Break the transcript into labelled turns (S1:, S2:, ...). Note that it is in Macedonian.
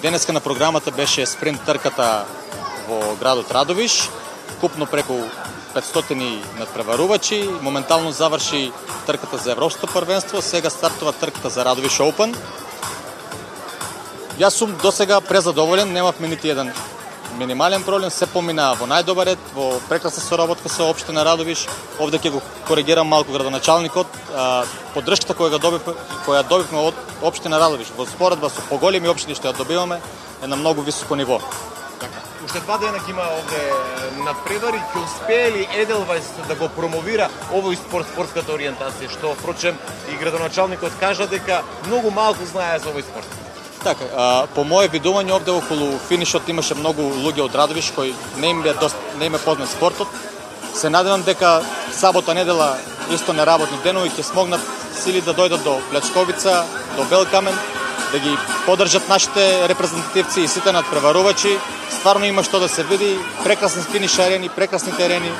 S1: Денеска на програмата беше спринт трката во градот Радовиш, купно преку 500 надпреварувачи, моментално заврши трката за Европското првенство, сега стартува трката за Радовиш Open. Јас сум досега презадоволен, немавме нити еден минимален проблем, се помина во најдобар ред, во прекрасна соработка со општина Радовиш. Овде ќе го коригирам малку градоначалникот. Поддршката која добивме од општина Радовиш во споредба со поголеми општини што ја добиваме е на многу високо ниво.
S2: Уште 2 дена ќе има овде надпревари, ќе успее ли Еделвајс да го промовира овој спортската ориентација, што впрочем и градоначалникот кажа дека многу малку знае за овој спорт.
S1: Така, по мое видување овде околу финишот имаше многу луѓе од Радовиш кои не им е познат спортот. Се надевам дека сабота, недела, исто неработни денови ќе смогнат сили да дојдат до Плечковица, до Белкамен, да ги поддржат нашите репрезентативци и сите надпреварувачи. Стварно има што да се види, прекрасни финиш арени, прекрасни терени.